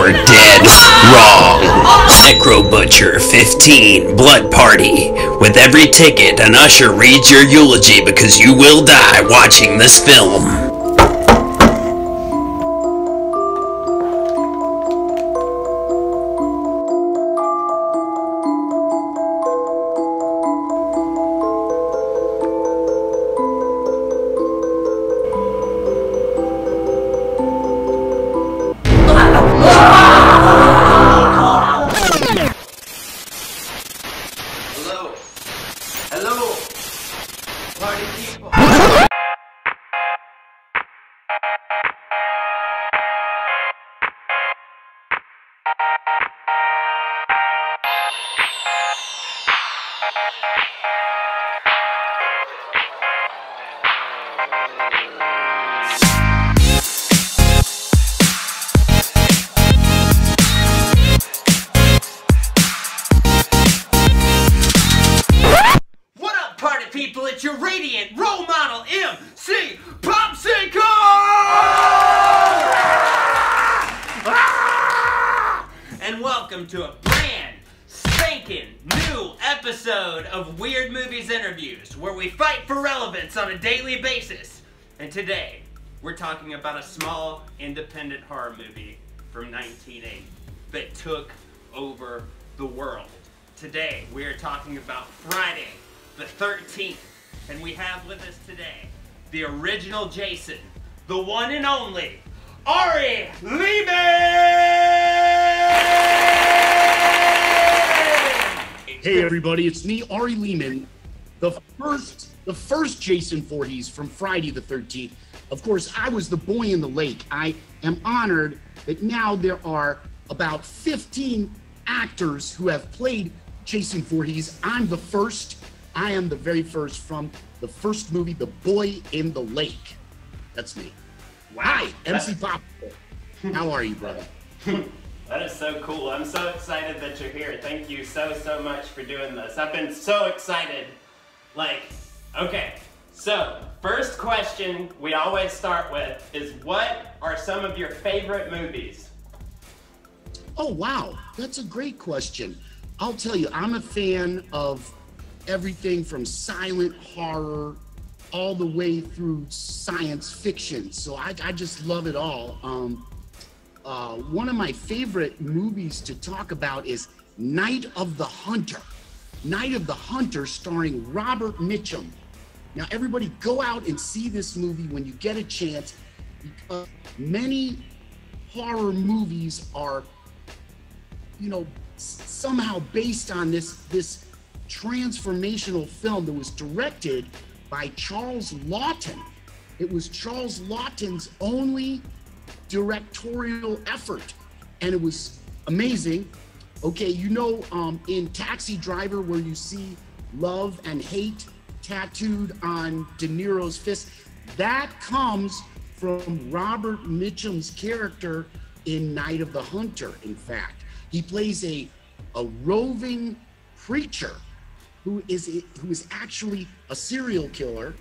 You're dead wrong. Necro Butcher 15 Blood Party. With every ticket, an usher reads your eulogy because you will die watching this film. Hello, party people. People, it's your radiant role model MC Popsicle! And welcome to a brand spanking new episode of Weird Movies Interviews, where we fight for relevance on a daily basis. And today, we're talking about a small independent horror movie from 1980 that took over the world. Today, we are talking about Friday the 13th, and we have with us today the original Jason, the one and only Ari Lehman. Hey everybody, it's me, Ari Lehman, the first Jason Voorhees from Friday the 13th. Of course, I was the boy in the lake. I am honored that now there are about 15 actors who have played Jason Voorhees. I'm the first. I am the very first from the first movie, The Boy in the Lake. That's me. Wow. Hi, MC Popsicle. How are you, brother? That is so cool. I'm so excited that you're here. Thank you so much for doing this. I've been so excited. Okay, so first question we always start with is, what are some of your favorite movies? Oh, wow. That's a great question. I'll tell you, I'm a fan of everything from silent horror all the way through science fiction. So I just love it all. One of my favorite movies to talk about is Night of the Hunter. Night of the Hunter, starring Robert Mitchum. Now everybody go out and see this movie when you get a chance, because many horror movies are, somehow based on this transformational film that was directed by Charles Lawton. It was Charles Lawton's only directorial effort, and it was amazing. Okay, in Taxi Driver, where you see love and hate tattooed on De Niro's fist, that comes from Robert Mitchum's character in Night of the Hunter. In fact, he plays a roving preacher who is actually a serial killer.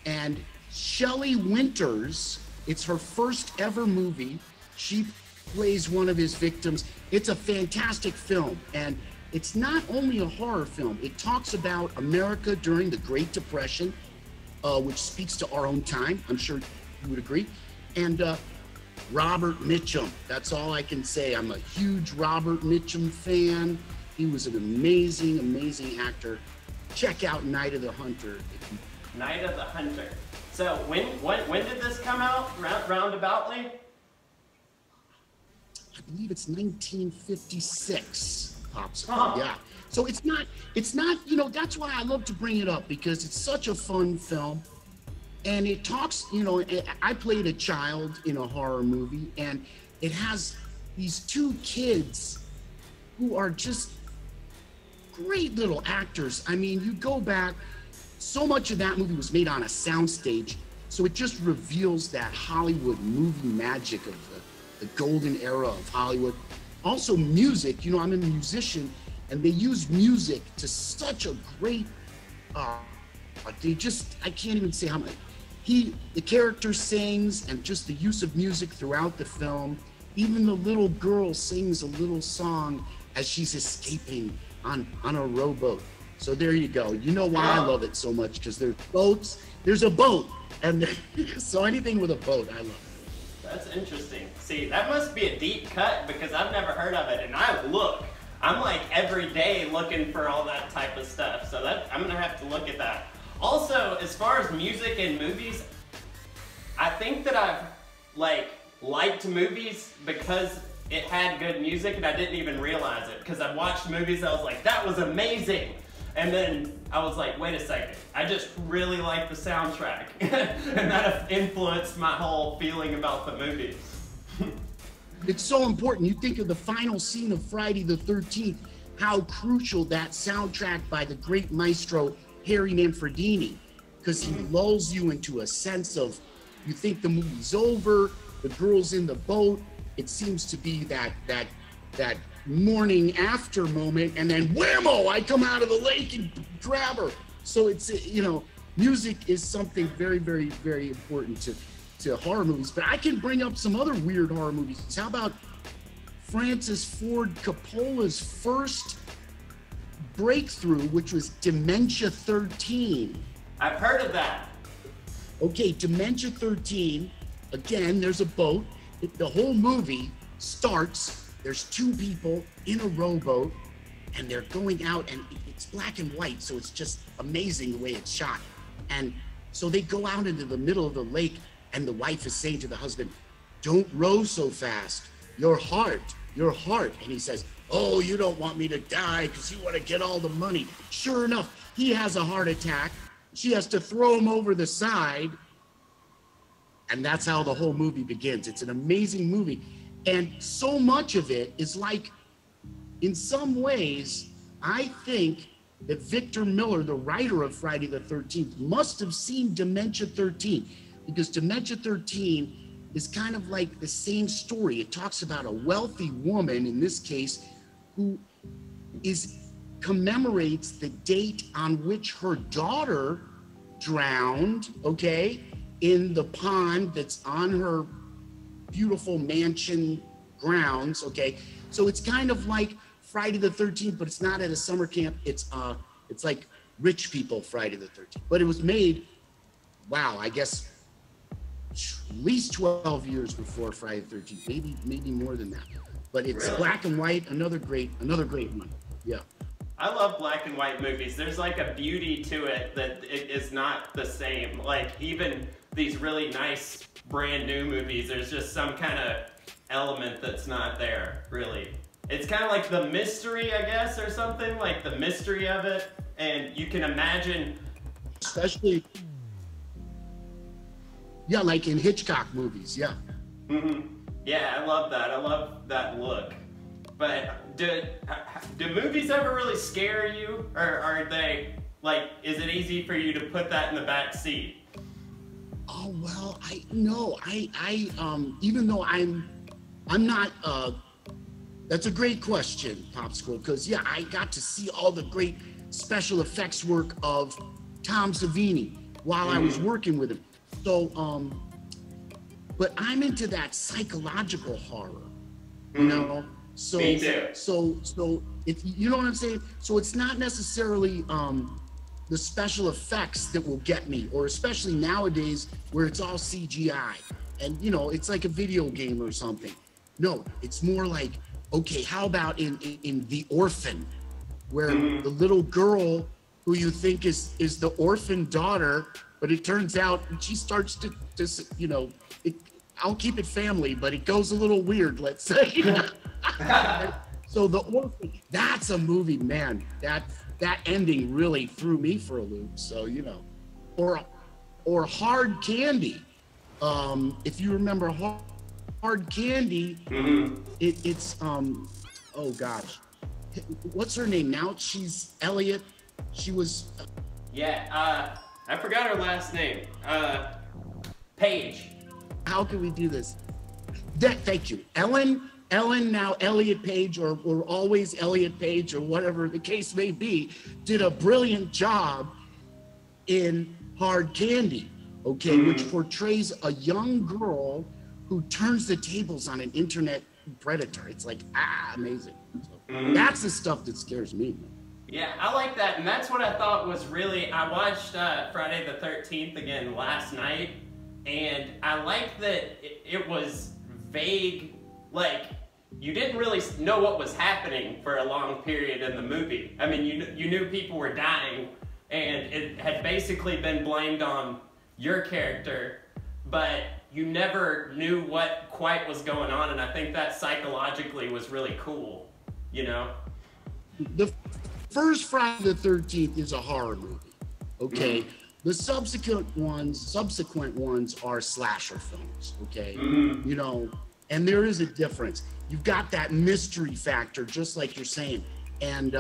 And Shelley Winters, it's her first ever movie. She plays one of his victims. It's a fantastic film, and it's not only a horror film. It talks about America during the Great Depression, which speaks to our own time. I'm sure you would agree. And Robert Mitchum, that's all I can say. I'm a huge Robert Mitchum fan. He was an amazing actor. Check out Night of the Hunter. Night of the Hunter. So when did this come out, roundaboutly? I believe it's 1956, Popsicle. Yeah. So it's not, that's why I love to bring it up, because it's such a fun film. And it talks, I played a child in a horror movie, and it has these two kids who are just great little actors. I mean, you go back, so much of that movie was made on a soundstage, so it just reveals that Hollywood movie magic of the golden era of Hollywood. Also music, I'm a musician, and they use music to such a great, I can't even say how much. The character sings, and just the use of music throughout the film Even the little girl sings a little song as she's escaping on a rowboat. So there you go. You know why I love it so much, because there's boats. There's a boat, and so anything with a boat, I love it. That's interesting. See, that must be a deep cut because I've never heard of it, and I'm like every day looking for all that type of stuff. So I'm gonna have to look at that. Also, as far as music and movies, I think that I've liked movies because it had good music, and I didn't even realize it because I watched movies. I was like, that was amazing. And then I was like, wait a second, I just really like the soundtrack. And that influenced my whole feeling about the movie. It's so important. You think of the final scene of Friday the 13th, how crucial that soundtrack by the great maestro Harry Manfredini, because he lulls you into a sense of, you think the movie's over, the girl's in the boat, it seems to be that morning after moment, and then whammo, I come out of the lake and grab her. So it's, music is something very, very, very important to horror movies. But I can bring up some other weird horror movies. How about Francis Ford Coppola's first breakthrough, which was Dementia 13? I've heard of that. Okay, Dementia 13, again, there's a boat. The whole movie starts, there's two people in a rowboat, and they're going out, and it's black and white, so it's just amazing the way it's shot. And so they go out into the middle of the lake, and the wife is saying to the husband, don't row so fast, your heart. And he says, oh, you don't want me to die because you want to get all the money. Sure enough, he has a heart attack. She has to throw him over the side. And that's how the whole movie begins. It's an amazing movie. And so much of it is like, in some ways, I think that Victor Miller, the writer of Friday the 13th, must have seen Dementia 13, because Dementia 13 is kind of like the same story. It talks about a wealthy woman, in this case, who commemorates the date on which her daughter drowned, okay, in the pond that's on her beautiful mansion grounds, okay? So it's kind of like Friday the 13th, but it's not at a summer camp. It's like rich people Friday the 13th. But it was made, wow, I guess at least 12 years before Friday the 13th, maybe more than that. But it's really? Black and white, another great one. Yeah. I love black and white movies. There's like a beauty to it that it is not the same. Like even these really nice brand new movies, there's just some kind of element that's not there, really. It's kind of like the mystery, I guess, or something, like the mystery of it. And you can imagine, especially, yeah, like in Hitchcock movies, yeah. Mm-hmm. Yeah, I love that. I love that look. But do movies ever really scare you, or are they like? Is it easy for you to put that in the back seat? Oh well, even though I'm not. That's a great question, Popsicle, because yeah, I got to see all the great special effects work of Tom Savini while I was working with him. So, but I'm into that psychological horror, you know. So, me too. So it, you know what I'm saying? So it's not necessarily the special effects that will get me, or especially nowadays where it's all CGI and you know it's like a video game or something. No, it's more like, okay, how about in The Orphan, where the little girl who you think is the orphan daughter, but it turns out she starts to you know, I'll keep it family, but it goes a little weird, let's say. So The Orphan, that's a movie, man. That ending really threw me for a loop. So, you know, or Hard Candy. If you remember Hard Candy, it's oh gosh, what's her name now? She's Elliot. She was yeah, I forgot her last name. Paige. How can we do this? Thank you, Ellen, now Elliot Page, or always Elliot Page, or whatever the case may be, did a brilliant job in Hard Candy, okay, which portrays a young girl who turns the tables on an internet predator. It's like, amazing. So that's the stuff that scares me. Yeah, I like that, and that's what I thought was really, I watched Friday the 13th again last night, and I like that it was vague, like, you didn't really know what was happening for a long period in the movie. I mean, you knew people were dying, and it had basically been blamed on your character, but you never knew what quite was going on, and I think that psychologically was really cool, you know? The first Friday the 13th is a horror movie, okay? The subsequent ones are slasher films, okay? You know, and there is a difference. You've got that mystery factor, just like you're saying. And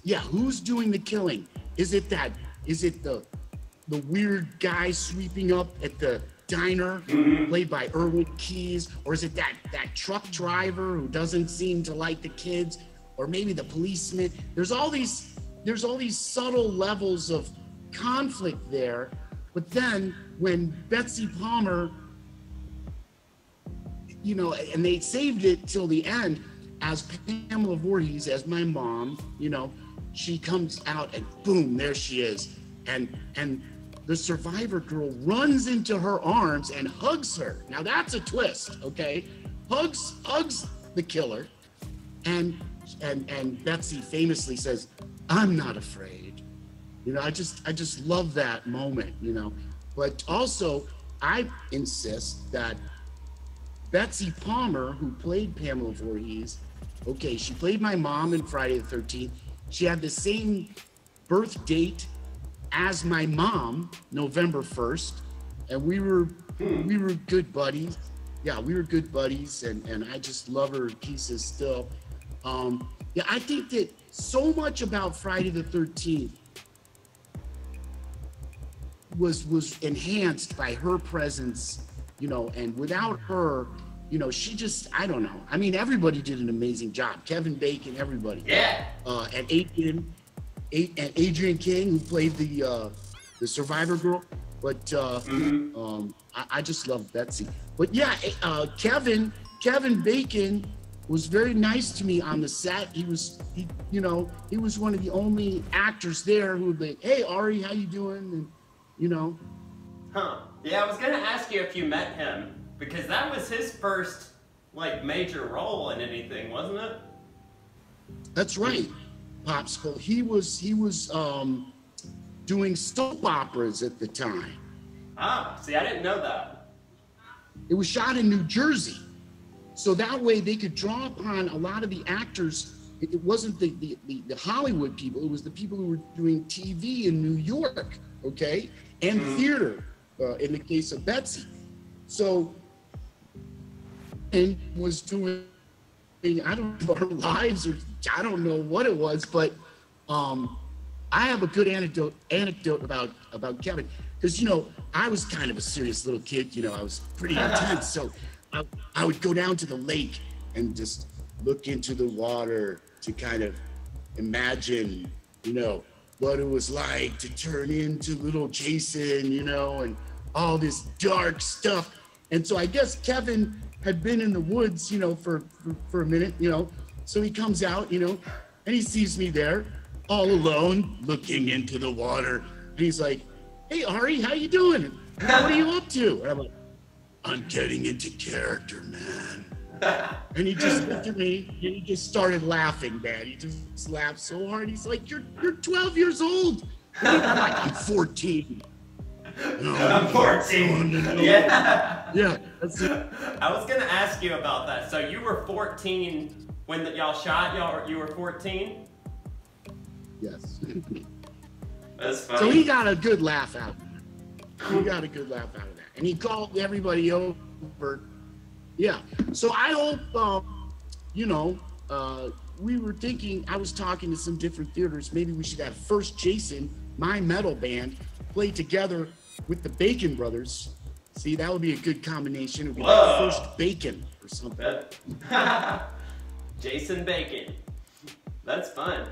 yeah, who's doing the killing? Is it the weird guy sweeping up at the diner, played by Erwin Keyes, or is it that truck driver who doesn't seem to like the kids, or maybe the policeman? There's all these subtle levels of conflict there. But then when Betsy Palmer, you know, and they saved it till the end, as Pamela Voorhees, as my mom, you know, she comes out and boom, there she is, and the survivor girl runs into her arms and hugs her. Now that's a twist, okay? Hugs the killer, and Betsy famously says, "I'm not afraid." You know, I just love that moment, you know. But also, I insist that Betsy Palmer, who played Pamela Voorhees, okay, she played my mom in Friday the 13th. She had the same birth date as my mom, November 1st, and we were good buddies. Yeah, we were good buddies, and I just love her to pieces still. Yeah, I think that so much about Friday the 13th was enhanced by her presence, you know, and without her, you know, she just, I don't know. I mean, everybody did an amazing job. Kevin Bacon, everybody. Yeah. And Adrian King, who played the survivor girl. But I just love Betsy. But yeah, Kevin Bacon was very nice to me on the set. He was one of the only actors there who would be, "Hey, Ari, how you doing?" And, you know. Huh. Yeah, I was gonna ask you if you met him, because that was his first, like, major role in anything, wasn't it? That's right, Popsicle. He was doing soap operas at the time. Ah, see, I didn't know that. It was shot in New Jersey. So that way they could draw upon a lot of the actors. It wasn't the Hollywood people, it was the people who were doing TV in New York, okay? And theater, in the case of Betsy. So, and was doing, I don't know, her lives, or I don't know what it was, but I have a good anecdote about Kevin, because, you know, I was kind of a serious little kid, you know, I was pretty intense, so I would go down to the lake and just look into the water to kind of imagine, you know, what it was like to turn into little Jason, you know, and all this dark stuff. And so I guess Kevin had been in the woods, you know, for a minute, you know, so he comes out, you know, and he sees me there all alone looking into the water. And he's like, "Hey, Ari, how you doing? What are you up to?" And I'm like, "I'm getting into character, man." And he just looked at me and he just started laughing, man. He just laughed so hard. He's like, you're 12 years old. And I'm like, "I'm 14. No, I'm 14. Yeah. Yeah, that's it. I was gonna ask you about that. So you were 14 when y'all shot. You were 14. Yes. That's funny. So he got a good laugh out of that. He got a good laugh out of that. And he called everybody over. Yeah. So I hope, you know, we were thinking, I was talking to some different theaters, maybe we should have First Jason, my metal band, play together with the Bacon Brothers. See, that would be a good combination. It would be like First Bacon or something. Jason Bacon. That's fun.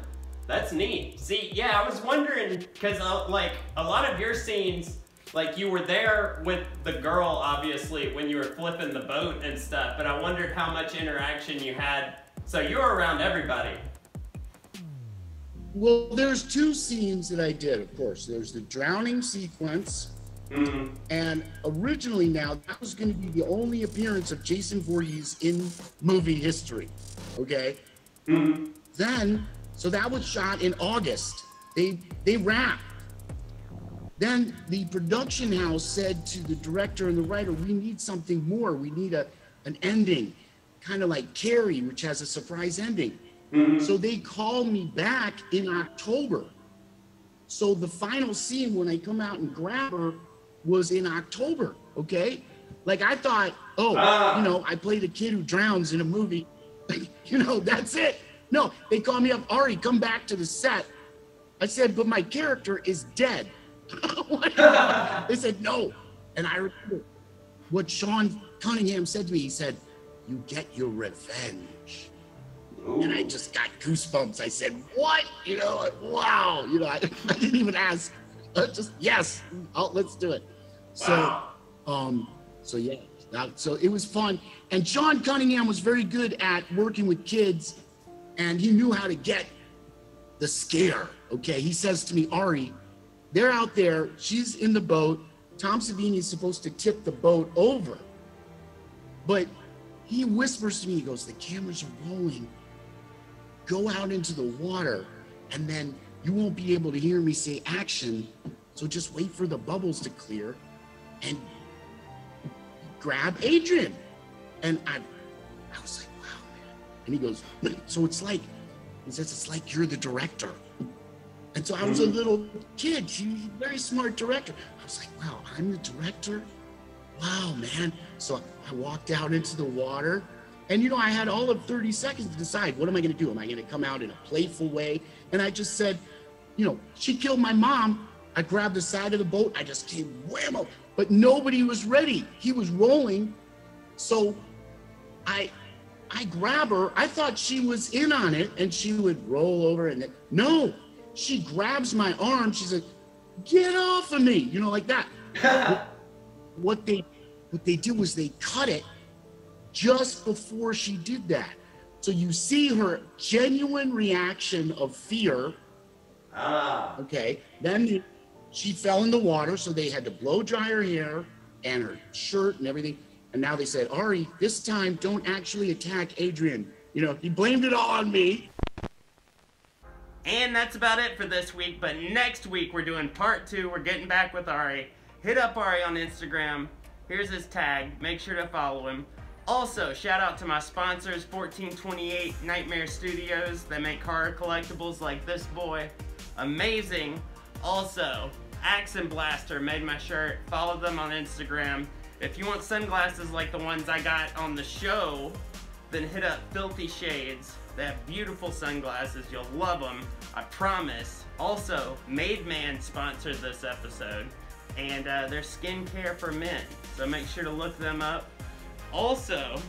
That's neat. See, yeah, I was wondering, because like a lot of your scenes like you were there with the girl, obviously, when you were flipping the boat and stuff, but I wondered how much interaction you had. So you were around everybody. Well, there's two scenes that I did, of course. There's the drowning sequence, and originally now, that was going to be the only appearance of Jason Voorhees in movie history, okay? Then, so that was shot in August. They wrapped. Then the production house said to the director and the writer, we need something more. We need an ending, kind of like Carrie, which has a surprise ending. So they called me back in October. So the final scene when I come out and grab her was in October, okay? Like I thought, oh, you know, I played a kid who drowns in a movie. You know, that's it. No, they called me up, Ari, come back to the set. I said, but my character is dead. They said, no. And I remember what Sean Cunningham said to me. He said, you get your revenge. And I just got goosebumps. I said, what? You know, like, wow. You know, I didn't even ask. Just, yes, let's do it. So, so yeah, so it was fun. And Sean Cunningham was very good at working with kids, and he knew how to get the scare, okay? He says to me, Ari, they're out there, she's in the boat, Tom Savini is supposed to tip the boat over. But he whispers to me, he goes, the cameras are rolling, go out into the water, and then you won't be able to hear me say action, so just wait for the bubbles to clear and grab Adrian. And I was like, wow, man. And he goes, so it's like, he says, it's like you're the director. And so I was a little kid. She was a very smart director. I was like, wow, I'm the director? Wow, man. So I walked out into the water. And, you know, I had all of 30 seconds to decide, what am I going to do? Am I going to come out in a playful way? And I just said, you know, she killed my mom. I grabbed the side of the boat. I just came whammo. But nobody was ready. He was rolling. So I grab her. I thought she was in on it and she would roll over and then, no, she grabs my arm. She's like, get off of me, you know, like that. What they did was they cut it just before she did that. So you see her genuine reaction of fear. Okay, then she fell in the water, so they had to blow dry her hair and her shirt and everything. And now they said, Ari, this time don't actually attack Adrian. You know, he blamed it all on me. And that's about it for this week, but next week we're doing part 2. We're getting back with Ari. Hit up Ari on Instagram. Here's his tag. Make sure to follow him. Also, shout out to my sponsors, 1428 Nightmare Studios. They make horror collectibles like this boy. Amazing. Also, Axe and Blaster made my shirt. Follow them on Instagram. If you want sunglasses like the ones I got on the show, then hit up Filthy Shades. They have beautiful sunglasses. You'll love them. I promise. Also, Made Man sponsored this episode. And they're skincare for men. So make sure to look them up. Also,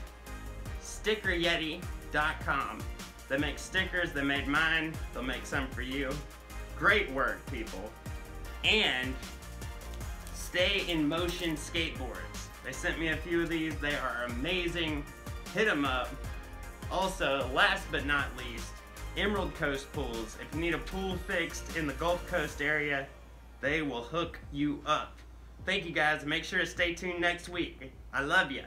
StickerYeti.com. They make stickers. They made mine. They'll make some for you. Great work, people. And Stay in Motion Skateboards. They sent me a few of these. They are amazing. Hit them up. Also, last but not least, Emerald Coast Pools. If you need a pool fixed in the Gulf Coast area, they will hook you up. Thank you guys. Make sure to stay tuned next week. I love ya.